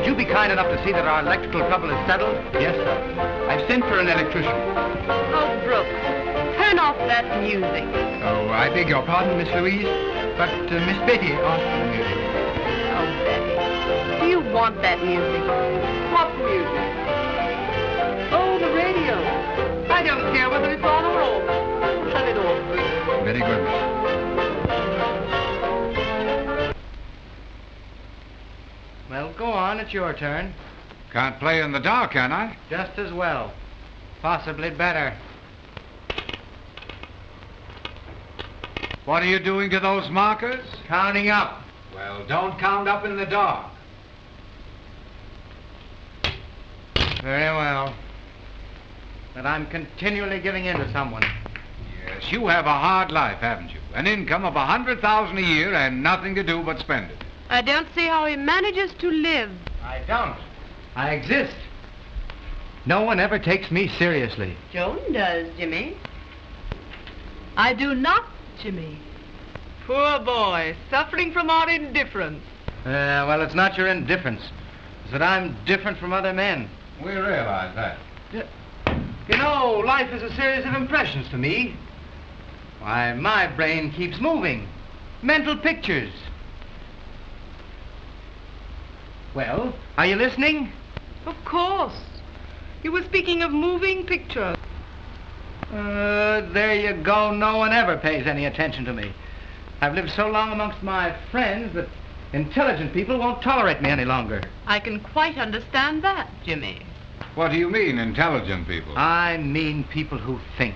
you be kind enough to see that our electrical trouble is settled? Yes, sir. I've sent for an electrician. Oh, Brooks, turn off that music. Oh, I beg your pardon, Miss Louise, but Miss Betty asked for the music. Oh, Betty, do you want that music? What music? Oh, the radio. I don't care whether it's on or off. Shut it off, please. Very good, Miss. Well, go on, it's your turn. Can't play in the dark, can I? Just as well. Possibly better. What are you doing to those markers? Counting up. Well, don't count up in the dark. Very well. But I'm continually giving in to someone. Yes, you have a hard life, haven't you? An income of $100,000 a year and nothing to do but spend it. I don't see how he manages to live. I don't. I exist. No one ever takes me seriously. Joan does, Jimmy. I do not, Jimmy. Poor boy, suffering from our indifference. Well, it's not your indifference. It's that I'm different from other men. We realize that. You know, life is a series of impressions to me. Why, my brain keeps moving. Mental pictures. Well, are you listening? Of course. You were speaking of moving pictures. There you go. No one ever pays any attention to me. I've lived so long amongst my friends that intelligent people won't tolerate me any longer. I can quite understand that, Jimmy. What do you mean, intelligent people? I mean people who think.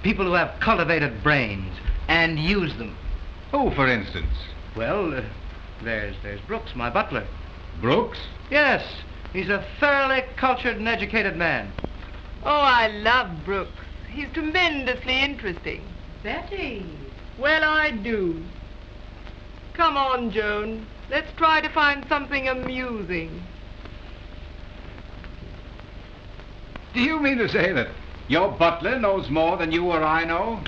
People who have cultivated brains and use them. Who, for instance? Well, there's Brooks, my butler. Brooks? Yes, he's a thoroughly cultured and educated man. Oh, I love Brooks. He's tremendously interesting. Betty. Well, I do. Come on, Joan. Let's try to find something amusing. Do you mean to say that your butler knows more than you or I know?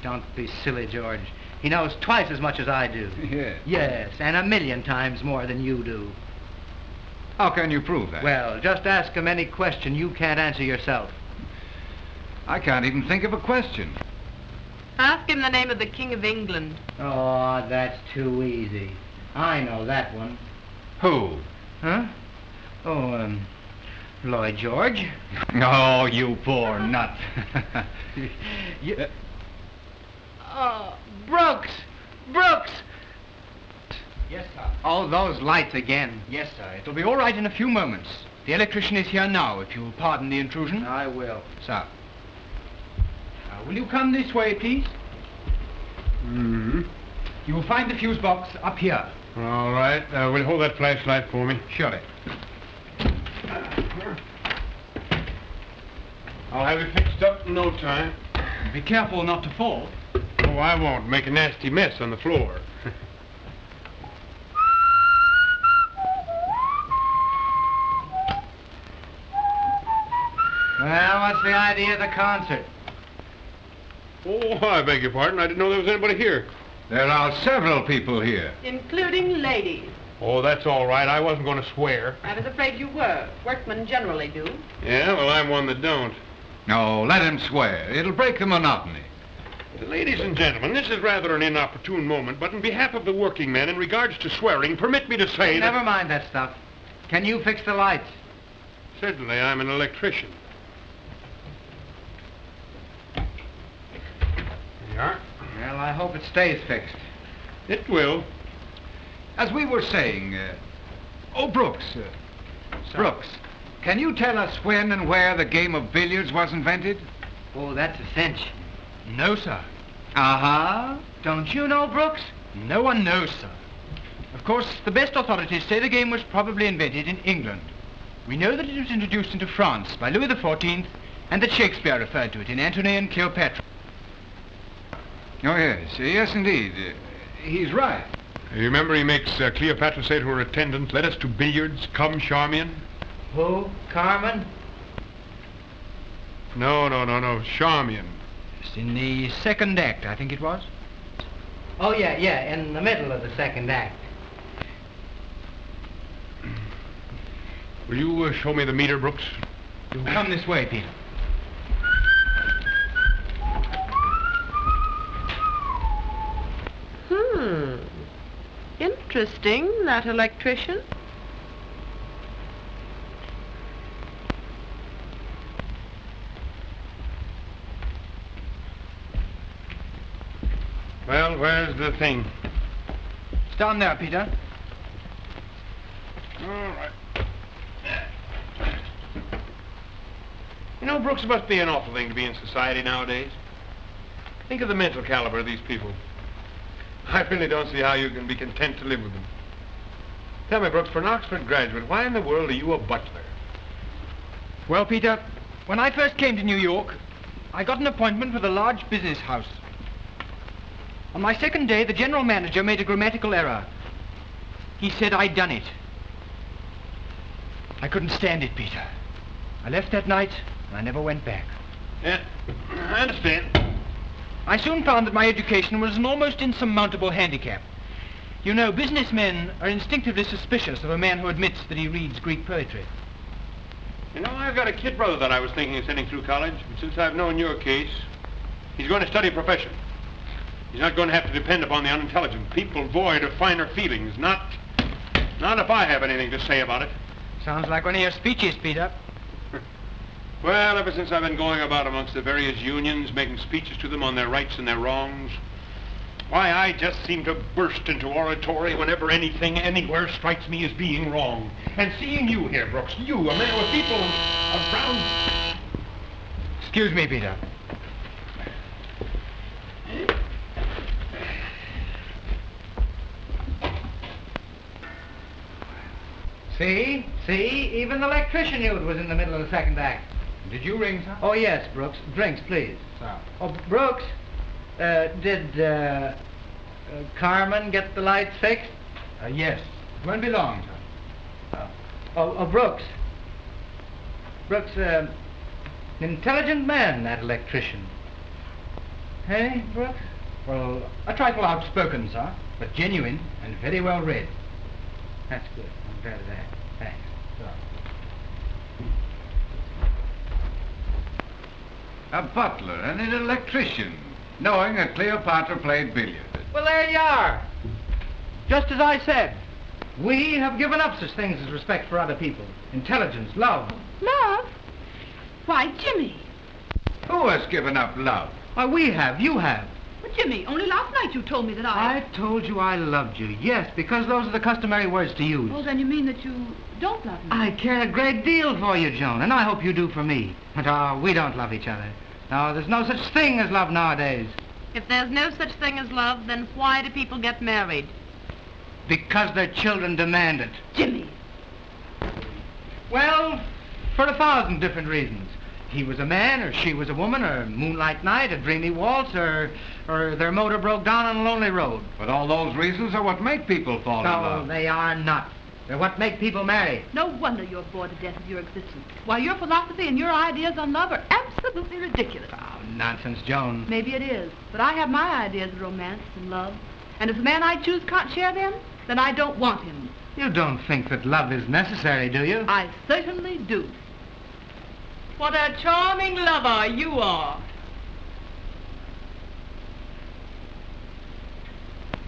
Don't be silly, George. He knows twice as much as I do. Yes. Yes, and 1,000,000 times more than you do. How can you prove that? Well, just ask him any question you can't answer yourself. I can't even think of a question. Ask him the name of the King of England. Oh, that's too easy. I know that one. Who? Huh? Oh, Lloyd George. Oh, you poor nut. Brooks! Brooks! Yes, sir. Oh, those lights again. Yes, sir. It'll be all right in a few moments. The electrician is here now, if you'll pardon the intrusion. I will. Sir. Will you come this way, please? Mm-hmm. You will find the fuse box up here. All right. Will you hold that flashlight for me? Surely. I'll have it fixed up in no time. Be careful not to fall. Oh, I won't. Make a nasty mess on the floor. Well, what's the idea of the concert? Oh, I beg your pardon. I didn't know there was anybody here. There are several people here. Including ladies. Oh, that's all right. I wasn't going to swear. I was afraid you were. Workmen generally do. Yeah, well, I'm one that don't. No, let him swear. It'll break the monotony. Ladies and gentlemen, this is rather an inopportune moment, but in behalf of the working men, in regards to swearing, permit me to say Never mind that stuff. Can you fix the lights? Certainly, I'm an electrician. There you are. Well, I hope it stays fixed. It will. As we were saying, Brooks. Brooks, can you tell us when and where the game of billiards was invented? Oh, that's a cinch. No, sir. Uh-huh. Don't you know, Brooks? No one knows, sir. Of course, the best authorities say the game was probably invented in England. We know that it was introduced into France by Louis XIV, and that Shakespeare referred to it in Antony and Cleopatra. Oh, yes. Yes, indeed. He's right. You remember he makes Cleopatra say to her attendant, "Let us to billiards, come, Charmian"? Who? Carmen? No, Charmian. It's in the second act, I think it was. Oh, yeah, in the middle of the second act. Will you show me the meter, Brooks? Come this way, Peter. Interesting, that electrician. Well, where's the thing? It's down there, Peter. All right. You know, Brooks, it must be an awful thing to be in society nowadays. Think of the mental caliber of these people. I really don't see how you can be content to live with them. Tell me, Brooks, for an Oxford graduate, why in the world are you a butler? Well, Peter, when I first came to New York, I got an appointment with a large business house. On my second day, the general manager made a grammatical error. He said I'd done it. I couldn't stand it, Peter. I left that night, and I never went back. Yeah, I understand. I soon found that my education was an almost insurmountable handicap. You know, businessmen are instinctively suspicious of a man who admits that he reads Greek poetry. You know, I've got a kid brother that I was thinking of sending through college, but since I've known your case, he's going to study a profession. He's not going to have to depend upon the unintelligent, people void of finer feelings. Not if I have anything to say about it. Sounds like one of your speeches, Peter. Well, ever since I've been going about amongst the various unions, making speeches to them on their rights and their wrongs, why, I just seem to burst into oratory whenever anything, anywhere strikes me as being wrong. And seeing you here, Brooks, you, a man with people around... Excuse me, Peter. See? Even the electrician knew it was in the middle of the second act. Did you ring, sir? Oh, yes, Brooks. Drinks, please. Sir. Oh, Brooks, did Carmen get the lights fixed? Yes. It won't be long, sir. Brooks. Brooks, intelligent man, that electrician. Hey, Brooks? Well, a trifle outspoken, sir, but genuine and very well read. That's good. I'm glad of that. Thanks. Sir. A butler and an electrician, knowing that Cleopatra played billiards. Well, there you are. Just as I said. We have given up such things as respect for other people, intelligence, love. Love? Why, Jimmy. Who has given up love? Why, we have. You have. Well, Jimmy, only last night you told me that I told you I loved you. Yes, because those are the customary words to use. Oh, then you mean that you don't love me? I care a great deal for you, Joan, and I hope you do for me. But, we don't love each other. No, there's no such thing as love nowadays. If there's no such thing as love, then why do people get married? Because their children demand it. Jimmy. Well, for 1,000 different reasons. He was a man, or she was a woman, or a moonlight night, a dreamy waltz, or their motor broke down on a lonely road. But all those reasons are what make people fall in love. No, they are not. They're what make people marry. No wonder you're bored to death with your existence. Why, your philosophy and your ideas on love are absolutely ridiculous. Oh, nonsense, Joan. Maybe it is, but I have my ideas of romance and love. And if the man I choose can't share them, then I don't want him. You don't think that love is necessary, do you? I certainly do. What a charming lover you are.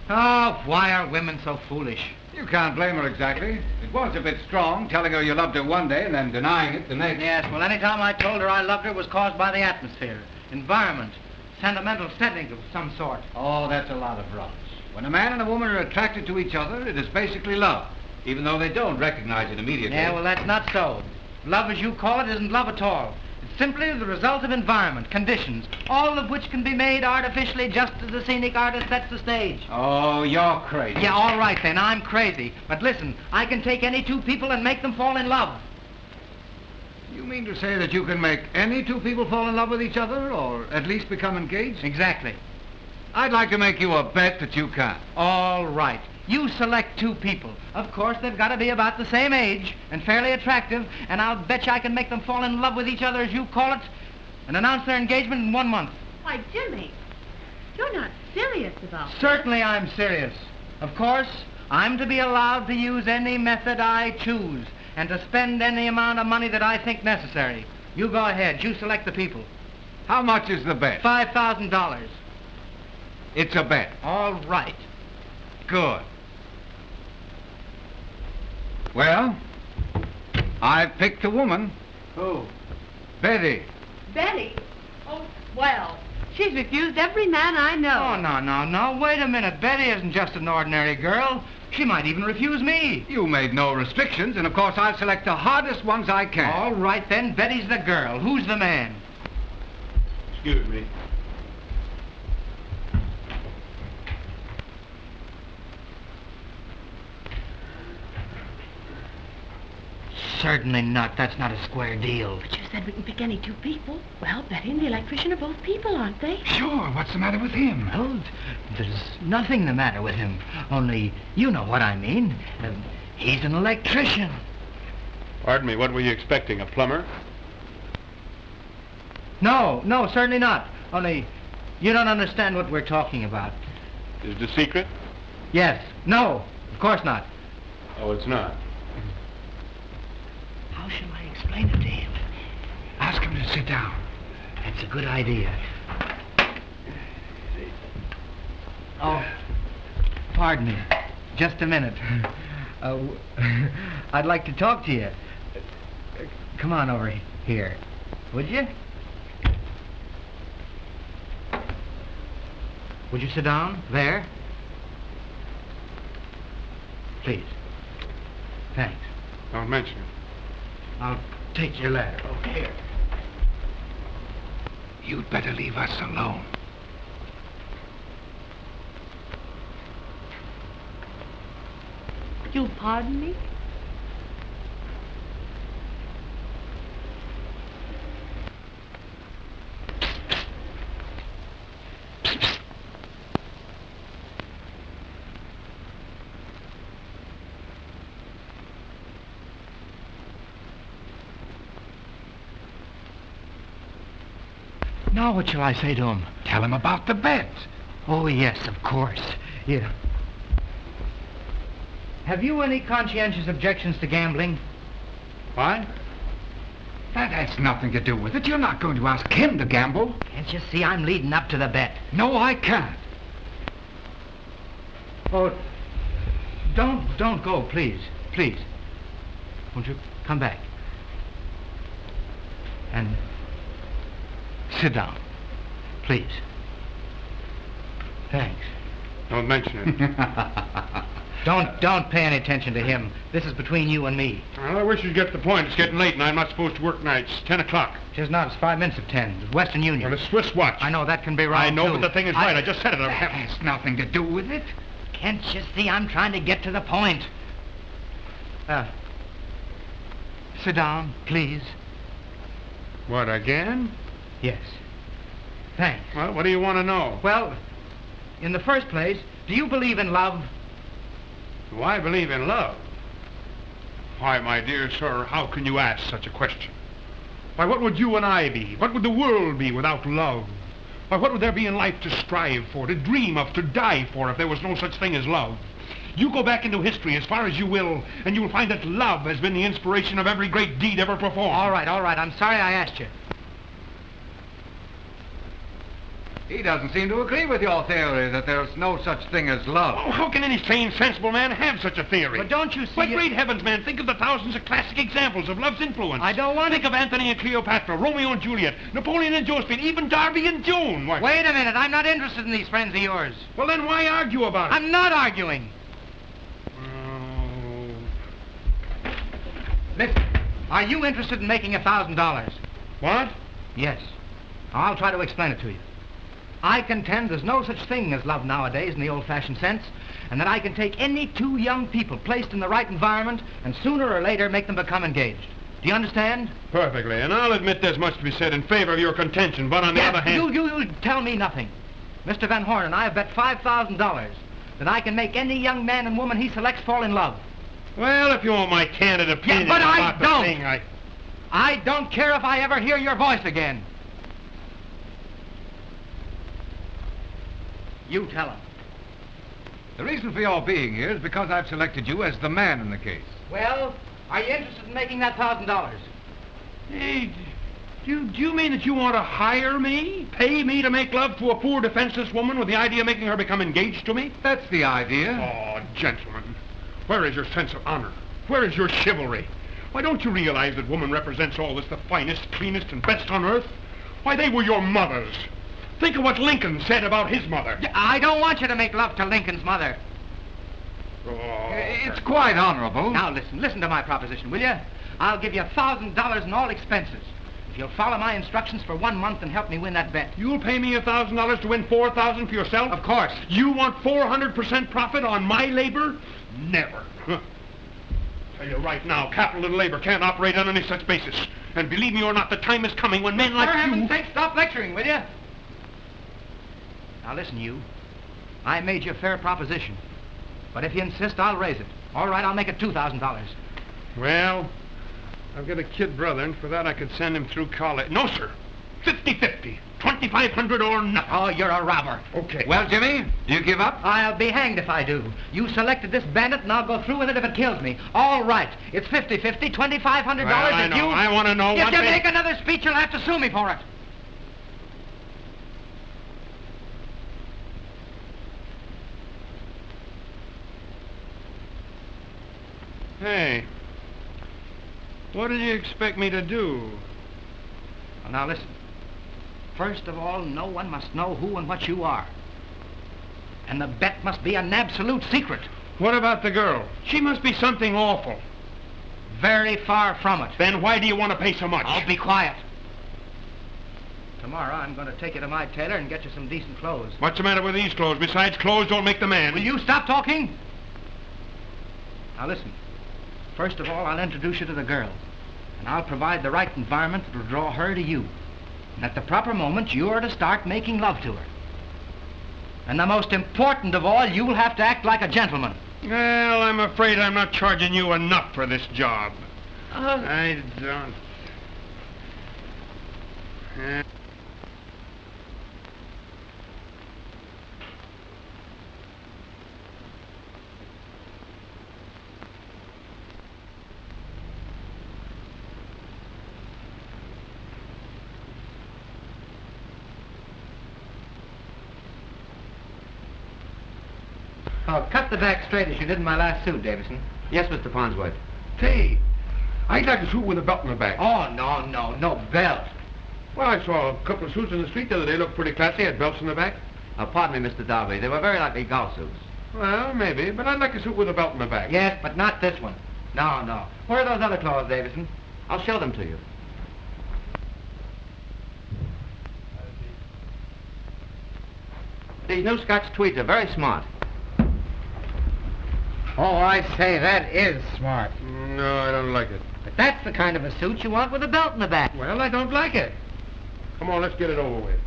Oh, why are women so foolish? You can't blame her exactly. It was a bit strong, telling her you loved her one day and then denying it the next. Yes, well, any time I told her I loved her was caused by the atmosphere, environment, sentimental setting of some sort. Oh, that's a lot of rubbish. When a man and a woman are attracted to each other, it is basically love, even though they don't recognize it immediately. Yeah, well, that's not so. Love, as you call it, isn't love at all. It's simply the result of environment, conditions, all of which can be made artificially just as the scenic artist sets the stage. Oh, you're crazy. Yeah, all right then, I'm crazy. But listen, I can take any two people and make them fall in love. You mean to say that you can make any two people fall in love with each other, or at least become engaged? Exactly. I'd like to make you a bet that you can't. All right. You select two people. Of course, they've got to be about the same age and fairly attractive, and I'll bet you I can make them fall in love with each other, as you call it, and announce their engagement in 1 month. Why, Jimmy, you're not serious about this. Certainly I'm serious. Of course, I'm to be allowed to use any method I choose, and to spend any amount of money that I think necessary. You go ahead. You select the people. How much is the bet? $5,000. It's a bet. All right. Good. Well, I've picked a woman. Who? Betty. Betty? Oh, well, she's refused every man I know. Oh, no. Wait a minute. Betty isn't just an ordinary girl. She might even refuse me. You made no restrictions, and of course I'll select the hardest ones I can. All right, then. Betty's the girl. Who's the man? Excuse me. Certainly not. That's not a square deal. But you said we can pick any two people. Well, Betty and the electrician are both people, aren't they? Sure. What's the matter with him? Well, there's nothing the matter with him. Only, you know what I mean. He's an electrician. Pardon me, what were you expecting, a plumber? No, certainly not. Only, you don't understand what we're talking about. Is it a secret? Yes. No, of course not. Oh, it's not. How shall I explain it to him? Ask him to sit down. That's a good idea. Oh, pardon me. Just a minute. I'd like to talk to you. Come on over here, would you? Would you sit down? There? Please. Thanks. Don't mention it. I'll take your ladder. Here. You'd better leave us alone. You'll pardon me? Now what shall I say to him? Tell him about the bet. Oh, yes, of course. Yeah. Have you any conscientious objections to gambling? What? That has nothing to do with it. You're not going to ask him to gamble. Can't you see I'm leading up to the bet? No, I can't. Oh, don't go, please. Please. Won't you come back? And sit down, please. Thanks. Don't mention it. Don't pay any attention to him. This is between you and me. Well, I wish you'd get the point. It's getting late, and I'm not supposed to work nights. 10 o'clock. Just not. It's 5 minutes of 10. It's Western Union. Well, a Swiss watch. I know that can be wrong, I know, too. but the thing is right. I just said it. That has nothing to do with it. Can't you see I'm trying to get to the point? Sit down, please. What, again? Yes. Thanks. Well, what do you want to know? Well, in the first place, do you believe in love? Do I believe in love? Why, my dear sir, how can you ask such a question? Why, what would you and I be? What would the world be without love? Why, what would there be in life to strive for, to dream of, to die for, if there was no such thing as love? You go back into history as far as you will, and you'll find that love has been the inspiration of every great deed ever performed. All right. I'm sorry I asked you. He doesn't seem to agree with your theory that there's no such thing as love. Oh, how can any sane, sensible man have such a theory? But don't you see... Why, great heavens, man, think of the thousands of classic examples of love's influence. I don't want to... Think of Antony and Cleopatra, Romeo and Juliet, Napoleon and Josephine, even Darby and Joan. Why... Wait a minute. I'm not interested in these friends of yours. Well, then why argue about it? I'm not arguing. Oh. Listen, are you interested in making $1,000? What? Yes. I'll try to explain it to you. I contend there's no such thing as love nowadays in the old-fashioned sense, and that I can take any two young people placed in the right environment and sooner or later make them become engaged. Do you understand? Perfectly, and I'll admit there's much to be said in favor of your contention, but on the other hand... You tell me nothing. Mr. Van Horn and I have bet $5,000 that I can make any young man and woman he selects fall in love. Well, if you want my candid opinion but I about the don't. thing, I don't care if I ever hear your voice again. You tell him. The reason for your being here is because I've selected you as the man in the case. Well, Are you interested in making that $1,000? Hey, do you mean that you want to hire me? Pay me to make love to a poor defenseless woman with the idea of making her become engaged to me? That's the idea. Oh, gentlemen, where is your sense of honor? Where is your chivalry? Why, don't you realize that woman represents all that's the finest, cleanest, and best on earth? Why, they were your mothers. Think of what Lincoln said about his mother. I don't want you to make love to Lincoln's mother. Oh, It's quite honorable. Now listen to my proposition, will you? I'll give you $1,000 in all expenses if you'll follow my instructions for 1 month and help me win that bet. You'll pay me $1,000 to win $4,000 for yourself? Of course. You want 400% profit on my labor? Never. Huh. Tell you right now, capital and labor can't operate on any such basis. And believe me or not, the time is coming when men like For you... heaven's sake, stop lecturing, will you? Now listen, you. I made you a fair proposition. But if you insist, I'll raise it. All right, I'll make it $2,000. Well, I've got a kid brother, and for that I could send him through college. No, sir. 50-50. 2,500 or nothing. Oh, you're a robber. Okay. Well, Jimmy, do you give up? I'll be hanged if I do. You selected this bandit, and I'll go through with it if it kills me. All right. It's 50-50, $2,500. Well, I know. I want to know If what you they... make another speech, you'll have to sue me for it. Hey, what did you expect me to do? Well, now listen. First of all, no one must know who and what you are. And the bet must be an absolute secret. What about the girl? She must be something awful. Very far from it. Then why do you want to pay so much? I'll be quiet. Tomorrow, I'm going to take you to my tailor and get you some decent clothes. What's the matter with these clothes? Besides, clothes don't make the man. Will you stop talking? Now listen. First of all, I'll introduce you to the girl. And I'll provide the right environment that will draw her to you. And at the proper moment, you're to start making love to her. And the most important of all, you'll have to act like a gentleman. Well, I'm afraid I'm not charging you enough for this job. I don't... Oh, cut the back straight as you did in my last suit, Davison. Yes, Mr. Farnsworth. Say, I'd like a suit with a belt in the back. Oh, no belt. Well, I saw a couple of suits in the street the other day. Looked pretty classy. Had belts in the back. Pardon me, Mr. Darby. They were very likely golf suits. Well, maybe, but I'd like a suit with a belt in the back. Yes, but not this one. No. Where are those other clothes, Davison? I'll show them to you. These new Scotch tweeds are very smart. Oh, I say, that is smart. No, I don't like it. But that's the kind of a suit you want with a belt in the back. Well, I don't like it. Come on, let's get it over with.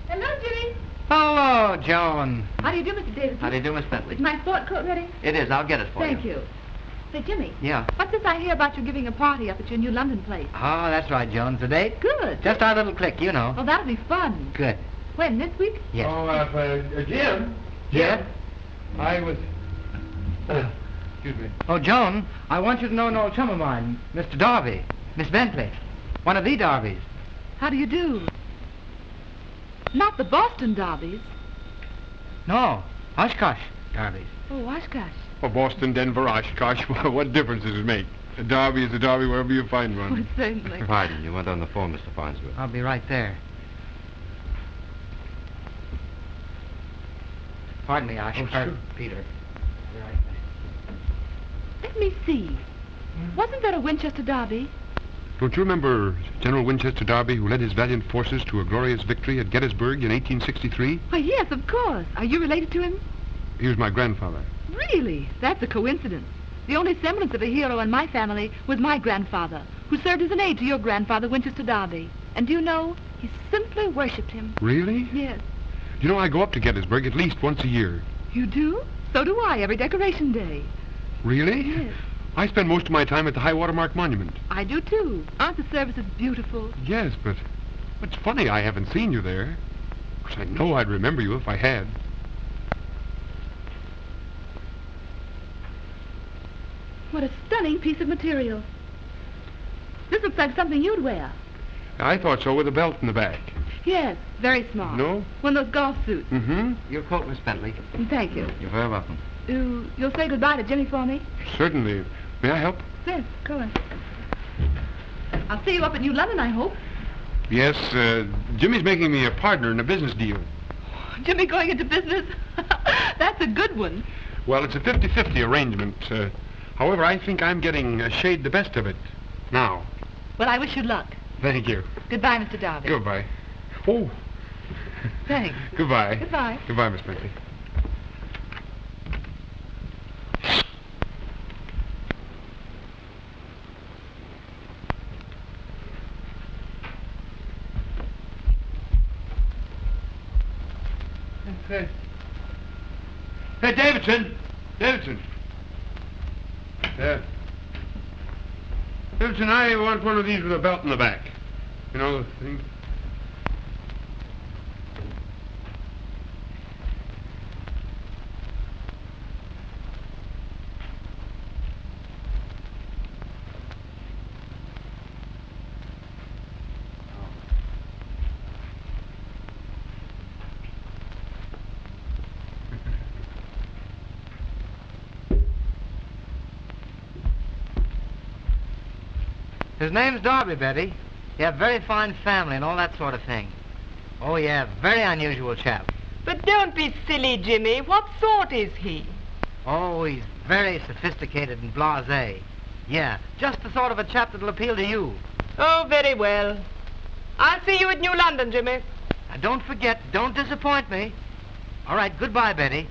Hello, Jimmy. Hello, Joan. How do you do, Mr. Davidson? How do you do, Miss Bentley? Is my sport coat ready? It is. I'll get it for you. Thank you. Say, Jimmy. Yeah. What's this I hear about you giving a party up at your new London place? Oh, that's right, Jones. The date? Good. Just our little clique, you know. Oh, that'll be fun. Good. When, this week? Yes. Oh, Jim. Yeah? I was... excuse me. Oh, Joan, I want you to know an old chum of mine, Mr. Darby. Miss Bentley. One of the Darbys. How do you do? Not the Boston Darbys. No, Oshkosh Darbys. Oh, Oshkosh. Oh, Boston, Denver, Oshkosh. What difference does it make? A Derby is a Derby wherever you find Oh, one. certainly. Pardon, you went on the phone, Mr. Farnsworth. I'll be right there. Pardon me, Osh. Oh, sure. Peter. Be right back. Let me see. Wasn't there a Winchester Derby? Don't you remember General Winchester Darby, who led his valiant forces to a glorious victory at Gettysburg in 1863? Why, yes, of course. Are you related to him? He was my grandfather. Really? That's a coincidence. The only semblance of a hero in my family was my grandfather, who served as an aide to your grandfather, Winchester Darby. And do you know, he simply worshipped him. Really? Yes. You know, I go up to Gettysburg at least once a year. You do? So do I, every Decoration Day. Really? Yes. I spend most of my time at the High Water Mark Monument. I do, too. Aren't the services beautiful? Yes, but it's funny I haven't seen you there. Of course, I know I'd remember you if I had. What a stunning piece of material. This looks like something you'd wear. I thought so, with a belt in the back. Yes, very smart. No? One of those golf suits. Mm-hmm. Your coat, Miss Bentley. Thank you. You're very welcome. You'll say goodbye to Jimmy for me? Certainly. May I help? Yes, go on. I'll see you up in New London, I hope. Yes, Jimmy's making me a partner in a business deal. Jimmy going into business? That's a good one. Well, it's a 50-50 arrangement. However, I think I'm getting a shade the best of it now. Well, I wish you luck. Thank you. Goodbye, Mr. Darby. Goodbye. Oh. Thanks. Goodbye. Goodbye. Goodbye, Miss Bentley. Hey, Davidson! Davidson! Davidson, I want one of these with a belt in the back. You know, the thing. His name's Darby, Betty. You have very fine family and all that sort of thing. Oh, yeah, very unusual chap. But don't be silly, Jimmy. What sort is he? Oh, he's very sophisticated and blasé. Yeah, just the sort of a chap that'll appeal to you. Oh, very well. I'll see you at New London, Jimmy. Now, don't forget, don't disappoint me. All right, goodbye, Betty.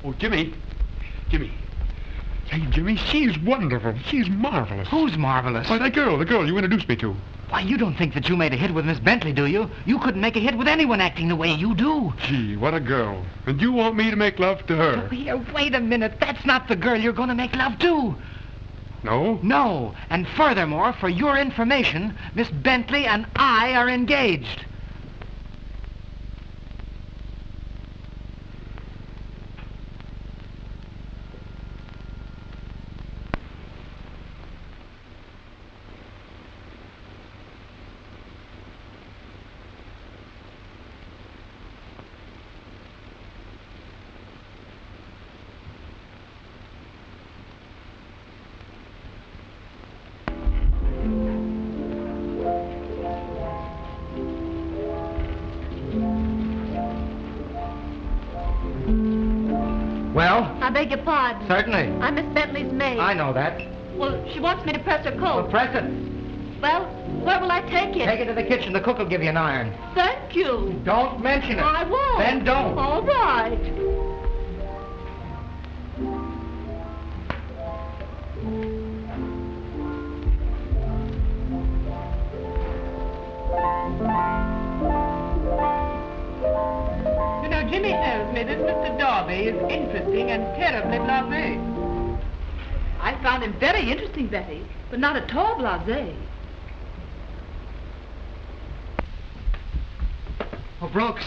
Oh, Jimmy. Jimmy. Hey, Jimmy, she's wonderful. She's marvelous. Who's marvelous? Why, the girl you introduced me to. Why, you don't think that you made a hit with Miss Bentley, do you? You couldn't make a hit with anyone acting the way you do. Gee, what a girl. And you want me to make love to her? Oh, here, wait a minute. That's not the girl you're going to make love to. No? No. And furthermore, for your information, Miss Bentley and I are engaged. Well? I beg your pardon. Certainly. I'm Miss Bentley's maid. I know that. Well, she wants me to press her Well, coat. press it. Well, where will I take it? Take it to the kitchen. The cook will give you an iron. Thank you. Don't mention it. I won't. Then don't. All right. You know, Jimmy tells me that Mr. Darby is interesting and terribly blasé. I found him very interesting, Betty, but not at all blasé. Oh, Brooks.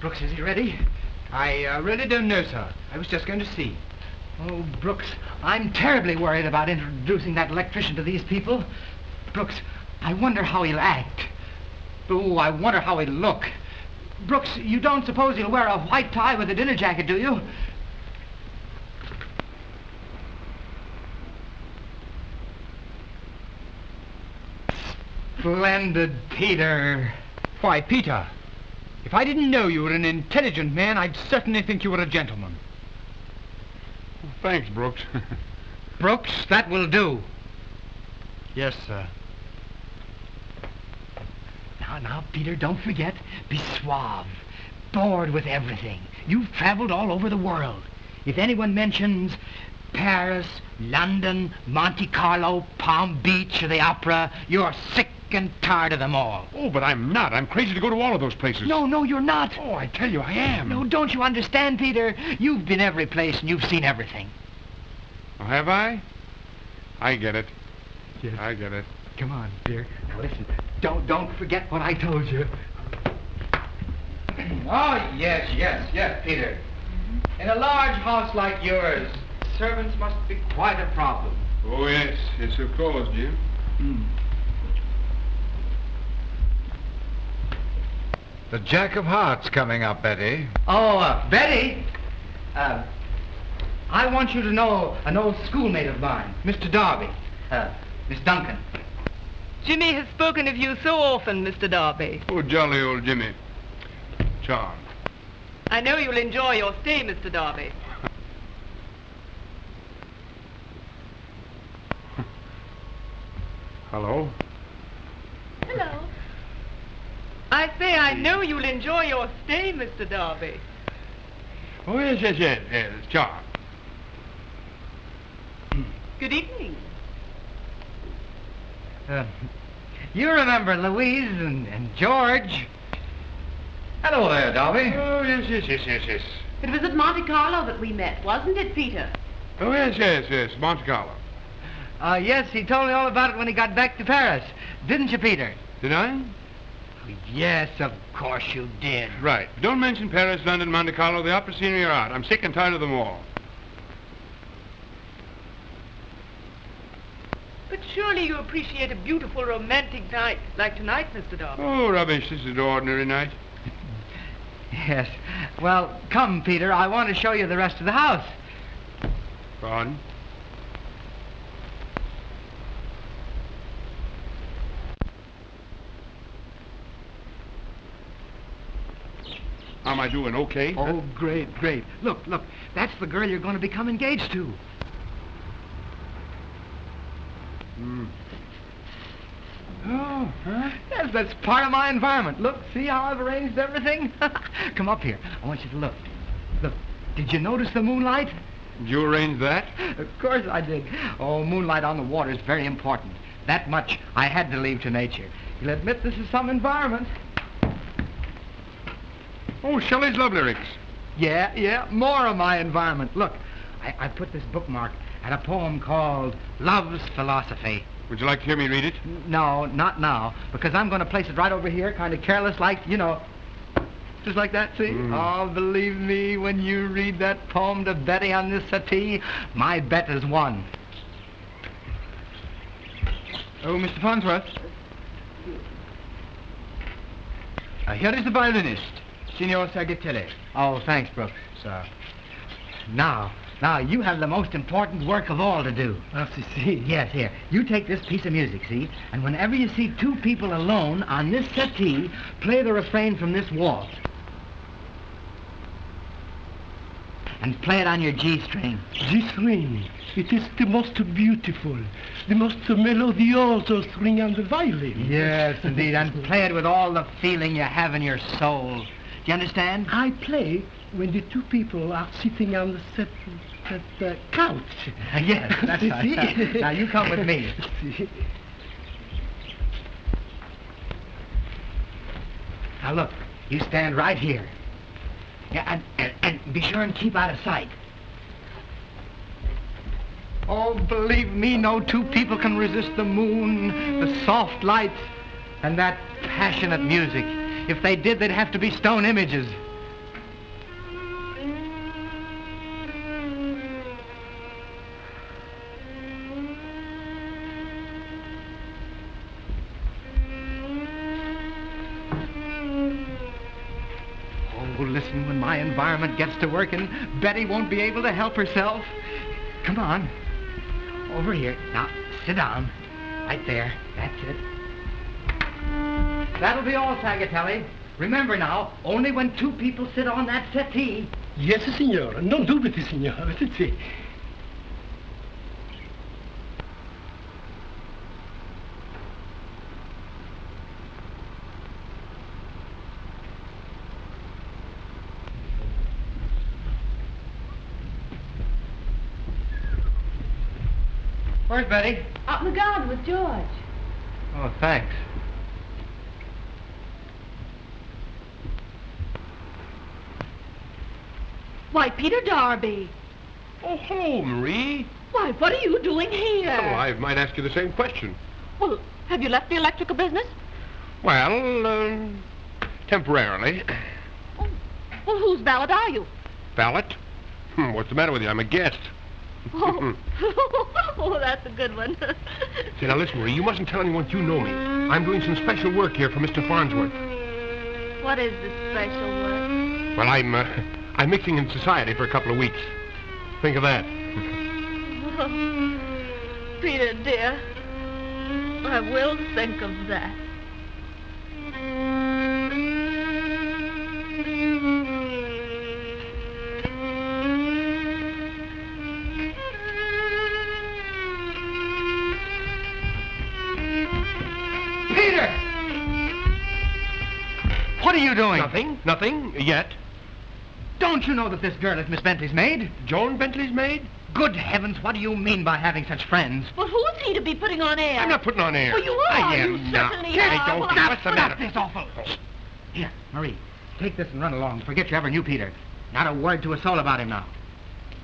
Brooks, is he ready? I really don't know, sir. I was just going to see. Oh, Brooks, I'm terribly worried about introducing that electrician to these people. Brooks, I wonder how he'll act. Oh, I wonder how he'll look. Brooks, you don't suppose he'll wear a white tie with a dinner jacket, do you? Splendid, Peter. Why, Peter, if I didn't know you were an intelligent man, I'd certainly think you were a gentleman. Thanks, Brooks. Brooks, that will do. Yes, sir. Now, Peter, don't forget, be suave, bored with everything. You've traveled all over the world. If anyone mentions Paris, London, Monte Carlo, Palm Beach, or the opera, you're sick and tired of them all. Oh, but I'm not. I'm crazy to go to all of those places. No, you're not. Oh, I tell you, I am. No, don't you understand, Peter? You've been every place and you've seen everything. Oh, have I? I get it. Yes. I get it. Come on, dear. Now listen, don't forget what I told you. Oh, yes, Peter. In a large house like yours, servants must be quite a problem. Oh, yes, of course, Jim. The Jack of Hearts coming up, Betty. Oh, Betty, I want you to know an old schoolmate of mine, Mr. Darby, Miss Duncan. Jimmy has spoken of you so often, Mr. Darby. Oh, jolly old Jimmy. Charmed. I know you'll enjoy your stay, Mr. Darby. Hello? Hello. I say I know you'll enjoy your stay, Mr. Darby. Oh, yes, charmed. Good evening. You remember Louise and George. Hello there, Darby. Oh, yes. It was at Monte Carlo that we met, wasn't it, Peter? Oh, yes, Monte Carlo. Yes, he told me all about it when he got back to Paris. Didn't you, Peter? Did I? Yes, of course you did. Right. Don't mention Paris, London, Monte Carlo. The opera scenery are out. I'm sick and tired of them all. But surely you appreciate a beautiful romantic night like tonight, Mr. Darby. Oh, rubbish. This is an ordinary night. Yes. Well, come, Peter. I want to show you the rest of the house. Go on. How am I doing? Okay? Oh, great. Look. That's the girl you're going to become engaged to. Oh, huh? Yes, that's part of my environment. Look, see how I've arranged everything? Come up here. I want you to look. Look, did you notice the moonlight? Did you arrange that? Of course I did. Oh, moonlight on the water is very important. That much I had to leave to nature. You'll admit this is some environment. Oh, Shelley's love lyrics. Yeah, more of my environment. Look, I put this bookmark at a poem called Love's Philosophy. Would you like to hear me read it? No, not now, because I'm going to place it right over here, kind of careless, like, just like that, see? Oh, believe me, when you read that poem to Betty on this settee, my bet is won. Oh, Mr. Farnsworth. Here is the violinist, Signor Sagatelle. Oh, thanks, Brooks. Sir. Now, you have the most important work of all to do. See. Yes, here. You take this piece of music, see? And whenever you see two people alone on this settee, play the refrain from this waltz. And play it on your G string. G string. It is the most beautiful, the most melodious string on the violin. Yes, indeed. And play it with all the feeling you have in your soul. Do you understand? I play when the two people are sitting on the couch. Yes, that's right. Now, you come with me. Now, look, you stand right here. Yeah, and be sure and keep out of sight. Oh, believe me, no two people can resist the moon, the soft lights, and that passionate music. If they did, they'd have to be stone images. Oh, listen, when my environment gets to working, Betty won't be able to help herself. Come on. Over here. Now, sit down. Right there. That's it. That'll be all, Sagatelle. Remember now, only when two people sit on that settee. Yes, signor. Non dubiti, signor. Sì. Where's Betty? Out in the garden with George. Oh, thanks. Why, Peter Darby. Oh, hello, Marie. Why, what are you doing here? Oh, I might ask you the same question. Well, have you left the electrical business? Well, temporarily. Oh, Well, whose valet are you? Valet? What's the matter with you? I'm a guest. Oh, oh, that's a good one. Say, now listen, Marie, you mustn't tell anyone you know me. I'm doing some special work here for Mr. Farnsworth. What is this special work? Well, I'm mixing in society for a couple of weeks. Think of that. Oh, Peter, dear, I will think of that. Peter! What are you doing? Nothing, yet. Don't you know that this girl is Miss Bentley's maid? Joan Bentley's maid? Good heavens, what do you mean by having such friends? Well, who's he to be putting on air? I'm not putting on air. Well, you are. I am You not. certainly I are. don't. Well, What's the matter? This awful. Here, Marie, take this and run along. Forget you ever knew Peter. Not a word to a soul about him now.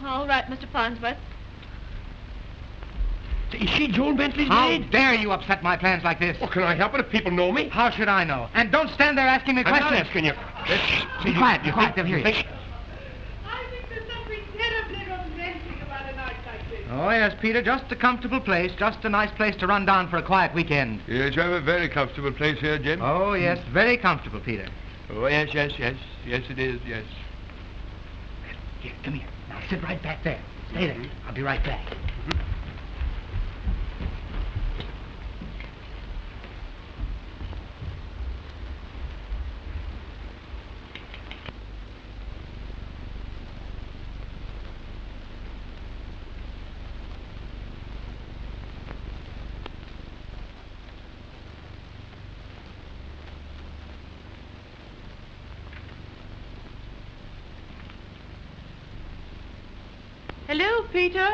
All right, Mr. Farnsworth. Is she Joan Bentley's How maid? dare you upset my plans like this? Well, can I help it if people know me? How should I know? And don't stand there asking me I'm questions. not asking you. Be quiet, they'll hear you. I think there's something terribly romantic about a night like this. Oh, yes, Peter, just a comfortable place. Just a nice place to run down for a quiet weekend. Yes, I have a very comfortable place here, Jim. Oh, yes, very comfortable, Peter. Oh, yes, yes, it is, yes. Here, come here. Now, sit right back there. Stay there. I'll be right back. Hello, Peter.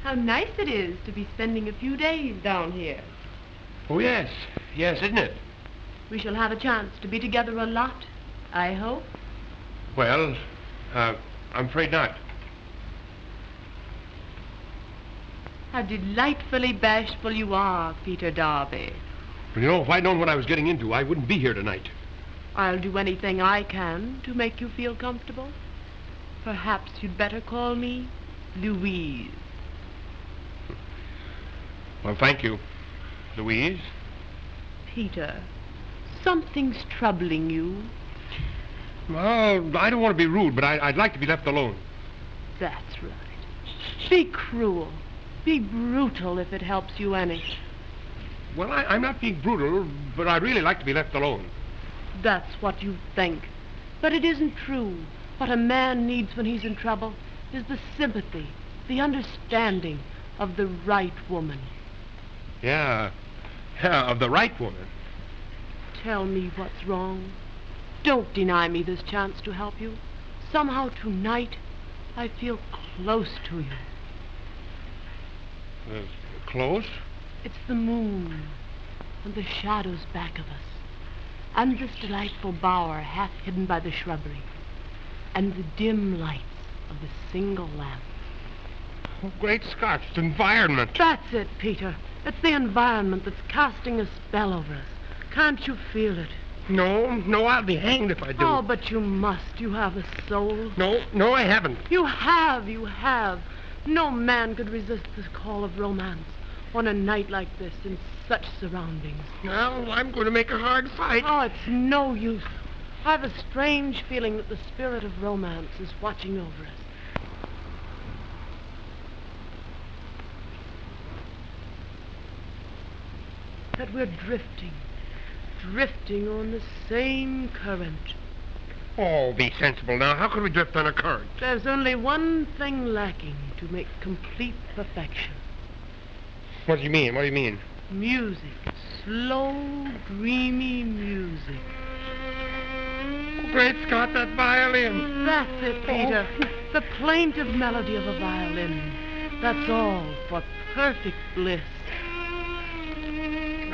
How nice it is to be spending a few days down here. Oh, yes, isn't it? We shall have a chance to be together a lot, I hope. Well, I'm afraid not. How delightfully bashful you are, Peter Darby. You know, if I'd known what I was getting into, I wouldn't be here tonight. I'll do anything I can to make you feel comfortable. Perhaps you'd better call me Louise. Well, thank you. Louise? Peter, something's troubling you. Well, I don't want to be rude, but I'd like to be left alone. That's right. Be cruel. Be brutal if it helps you any. Well, I'm not being brutal, but I'd really like to be left alone. That's what you think. But it isn't true. What a man needs when he's in trouble is the sympathy, the understanding of the right woman. Yeah, of the right woman. Tell me what's wrong. Don't deny me this chance to help you. Somehow tonight, I feel close to you. Close? It's the moon and the shadows back of us, and this delightful bower half hidden by the shrubbery, and the dim lights of the single lamp. Oh, great Scott, it's environment. That's it, Peter. It's the environment that's casting a spell over us. Can't you feel it? No, I'll be hanged if I do. Oh, but you must. You have a soul. No, I haven't. You have. No man could resist the call of romance on a night like this in such surroundings. Well, I'm going to make a hard fight. Oh, it's no use. I've a strange feeling that the spirit of romance is watching over us. That we're drifting on the same current. Oh, be sensible now. How could we drift on a current? There's only one thing lacking to make complete perfection. What do you mean? Music. Slow, dreamy music. Great Scott, that violin. That's it, Peter. The plaintive melody of a violin. That's all for perfect bliss.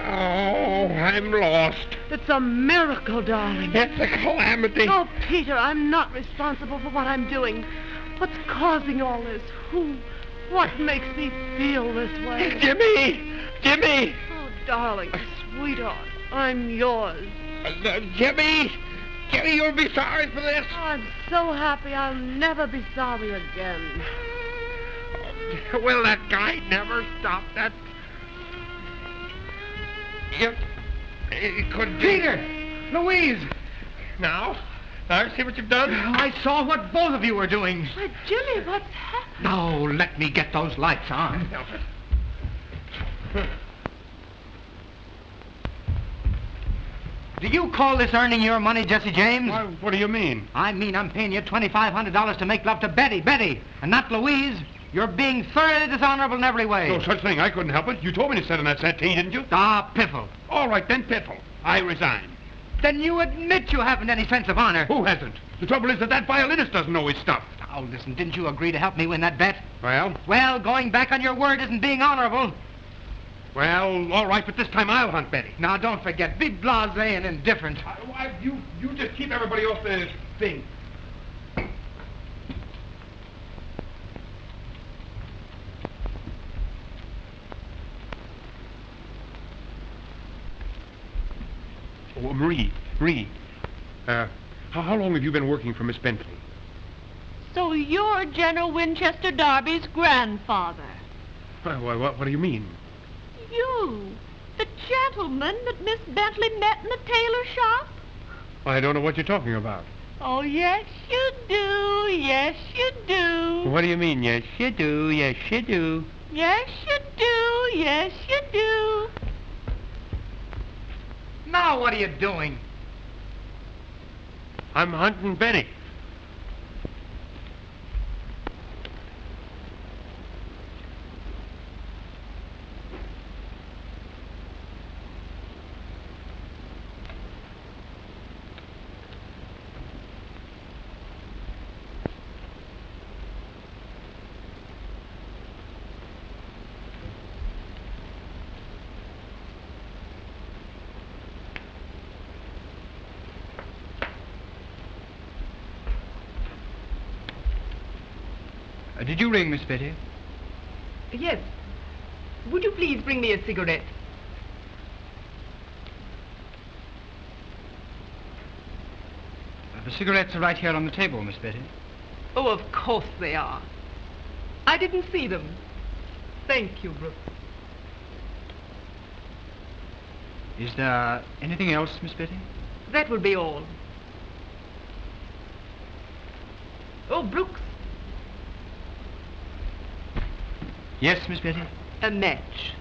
Oh, I'm lost. It's a miracle, darling. It's a calamity. Oh, Peter, I'm not responsible for what I'm doing. What's causing all this? Who What makes me feel this way? Jimmy! Jimmy! Oh, darling, sweetheart, I'm yours. Jimmy! Jimmy, you'll be sorry for this. I'm so happy I'll never be sorry again. Will that guy never stop that? Yep. It could be. Peter! Louise! Now see what you've done? I saw what both of you were doing. But, Jimmy, what's happened? Now, let me get those lights on. Do you call this earning your money, Jesse James? Why, what do you mean? I mean I'm paying you $2,500 to make love to Betty, and not Louise. You're being thoroughly dishonorable in every way. No such thing. I couldn't help it. You told me to sit on that settee, didn't you? Ah, piffle. All right, then, piffle. I resign. Then you admit you haven't any sense of honor. Who hasn't? The trouble is that violinist doesn't know his stuff. Oh, listen, didn't you agree to help me win that bet? Well? Well, going back on your word isn't being honorable. Well, all right, but this time I'll hunt Betty. Now, don't forget, be blasé and indifferent. You just keep everybody off the thing. Oh, Marie. How long have you been working for Miss Bentley? So you're General Winchester Darby's grandfather. What do you mean? You, the gentleman that Miss Bentley met in the tailor shop? I don't know what you're talking about. Oh, yes, you do. Yes, you do. What do you mean, yes, you do, yes, you do? Yes, you do. Yes, you do. Now, what are you doing? I'm hunting Betty. Did you ring, Miss Betty? Yes. Would you please bring me a cigarette? The cigarettes are right here on the table, Miss Betty. Oh, of course they are. I didn't see them. Thank you, Brooks. Is there anything else, Miss Betty? That will be all. Oh, Brooks. Yes, Miss Betty? A match.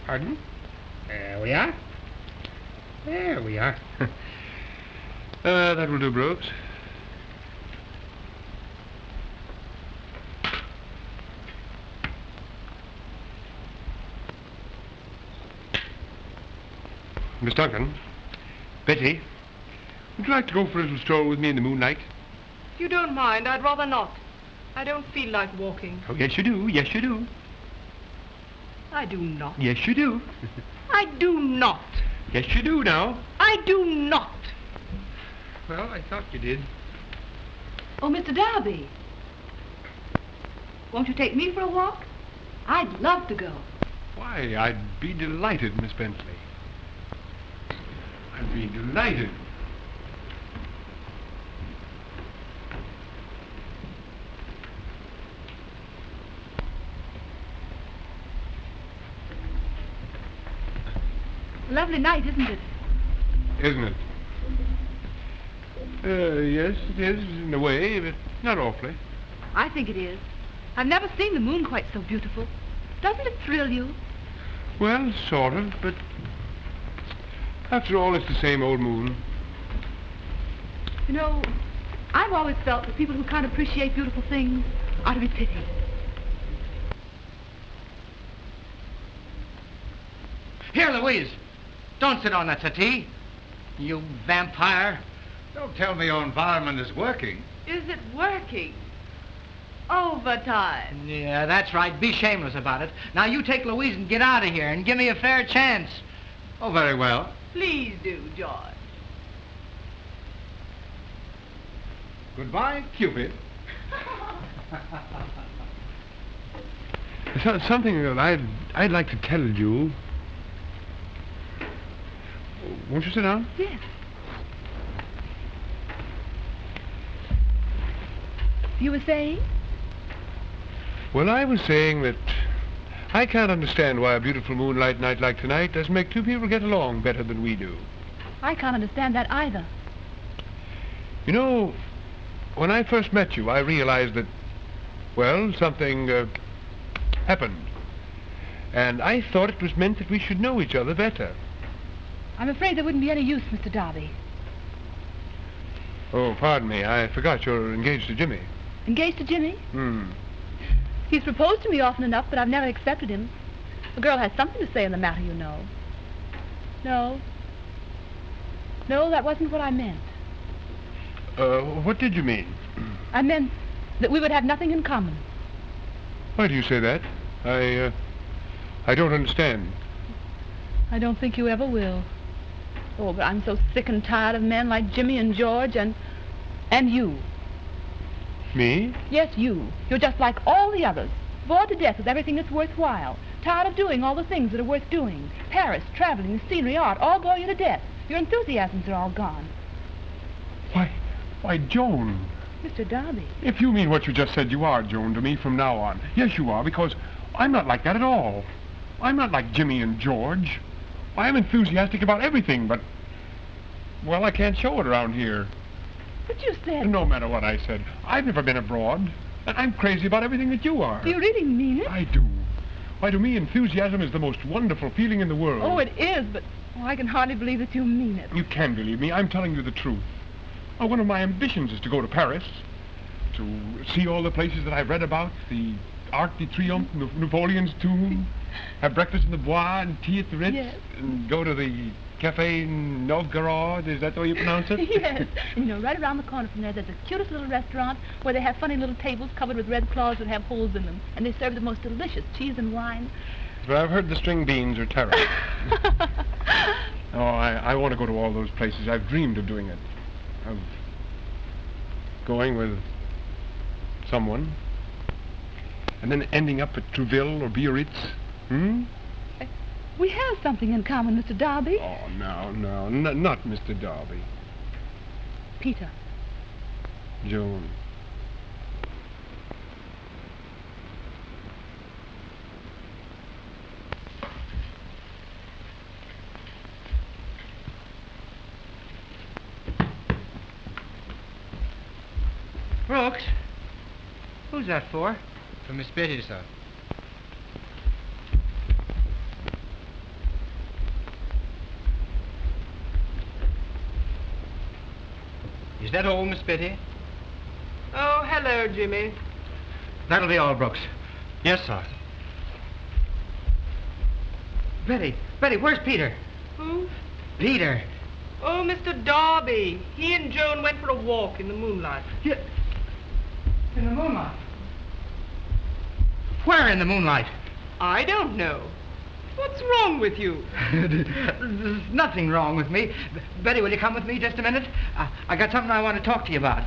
Pardon? There we are. There we are. That will do, Brooks. Miss Duncan. Betty, would you like to go for a little stroll with me in the moonlight? If you don't mind, I'd rather not. I don't feel like walking. Oh, yes, you do. Yes, you do. I do not. Yes, you do. I do not. Yes, you do now. I do not. Well, I thought you did. Oh, Mr. Darby. Won't you take me for a walk? I'd love to go. Why, I'd be delighted, Miss Bentley. I'd be delighted. Lovely night, isn't it? Isn't it? Yes, it is, in a way, but not awfully. I think it is. I've never seen the moon quite so beautiful. Doesn't it thrill you? Well, sort of, but after all, it's the same old moon. You know, I've always felt that people who can't appreciate beautiful things are to be pitied. Here, Louise. Don't sit on that settee. You vampire. Don't tell me your environment is working. Is it working? Overtime. Yeah, that's right. Be shameless about it. Now, you take Louise and get out of here and give me a fair chance. Oh, very well. Please do, George. Goodbye, Cupid. Something that I'd like to tell you. Won't you sit down? Yes. You were saying? Well, I was saying that I can't understand why a beautiful moonlight night like tonight doesn't make two people get along better than we do. I can't understand that either. You know, when I first met you, I realized that, well, something happened. And I thought it was meant that we should know each other better. I'm afraid there wouldn't be any use, Mr. Darby. Oh, pardon me. I forgot you're engaged to Jimmy. Engaged to Jimmy? Hmm. He's proposed to me often enough, but I've never accepted him. A girl has something to say in the matter, you know. No. No, that wasn't what I meant. What did you mean? I meant that we would have nothing in common. Why do you say that? I don't understand. I don't think you ever will. Oh, but I'm so sick and tired of men like Jimmy and George and you. Me? Yes, you. You're just like all the others. Bored to death with everything that's worthwhile. Tired of doing all the things that are worth doing. Paris, traveling, scenery, art, all bore you to death. Your enthusiasms are all gone. Why, Joan. Mr. Darby. If you mean what you just said, you are Joan to me from now on. Yes, you are, because I'm not like that at all. I'm not like Jimmy and George. I'm enthusiastic about everything, but, well, I can't show it around here. But you said... No matter what I said, I've never been abroad, and I'm crazy about everything that you are. Do you really mean it? I do. Why, to me, enthusiasm is the most wonderful feeling in the world. Oh, it is, but I can hardly believe that you mean it. You can believe me. I'm telling you the truth. Oh, one of my ambitions is to go to Paris, to see all the places that I've read about, the Arc de Triomphe, Napoleon's tomb, have breakfast in the Bois and tea at the Ritz, yes. And go to the Café Novgorod, is that the way you pronounce it? Yes. You know, right around the corner from there's the cutest little restaurant where they have funny little tables covered with red cloths that have holes in them, and they serve the most delicious cheese and wine. But I've heard the string beans are terrible. Oh, I want to go to all those places. I've dreamed of doing it. Of going with someone and then ending up at Trouville or Biarritz. We have something in common, Mr. Darby. Oh, no, not Mr. Darby. Peter. Joan. Brooks? Who's that for? For Miss Betty, sir. Is that all, Miss Betty? Oh, hello, Jimmy. That'll be all, Brooks. Yes, sir. Betty, where's Peter? Who? Peter. Oh, Mr. Darby. He and Joan went for a walk in the moonlight. Yeah. In the moonlight? Where in the moonlight? I don't know. What's wrong with you? There's nothing wrong with me. Betty, will you come with me just a minute? I got something I want to talk to you about.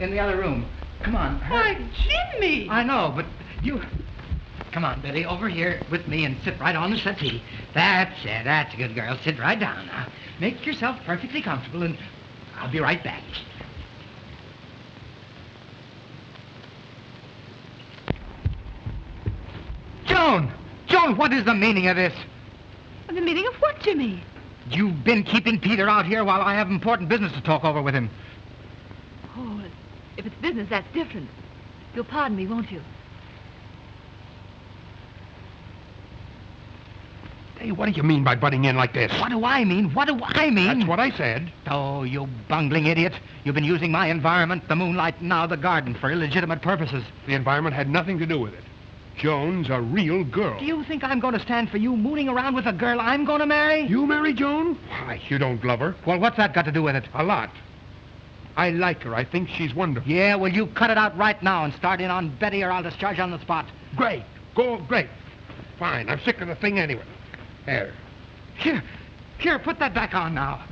In the other room. Come on. Why, Jimmy! I know, but you... Come on, Betty, over here with me and sit right on the settee. That's it. That's a good girl. Sit right down now. Make yourself perfectly comfortable, and I'll be right back. Joan, what is the meaning of this? The meaning of what, Jimmy? You've been keeping Peter out here while I have important business to talk over with him. Oh, if it's business, that's different. You'll pardon me, won't you? Hey, what do you mean by butting in like this? What do I mean? That's what I said. Oh, you bungling idiot. You've been using my environment, the moonlight, and now the garden, for illegitimate purposes. The environment had nothing to do with it. Joan's a real girl. Do you think I'm going to stand for you mooning around with a girl I'm going to marry? You marry Joan? Why, you don't love her. Well, what's that got to do with it? A lot. I like her. I think she's wonderful. Yeah, well, you cut it out right now and start in on Betty or I'll discharge you on the spot. Great. Great. Fine. I'm sick of the thing anyway. Here. Here, put that back on now.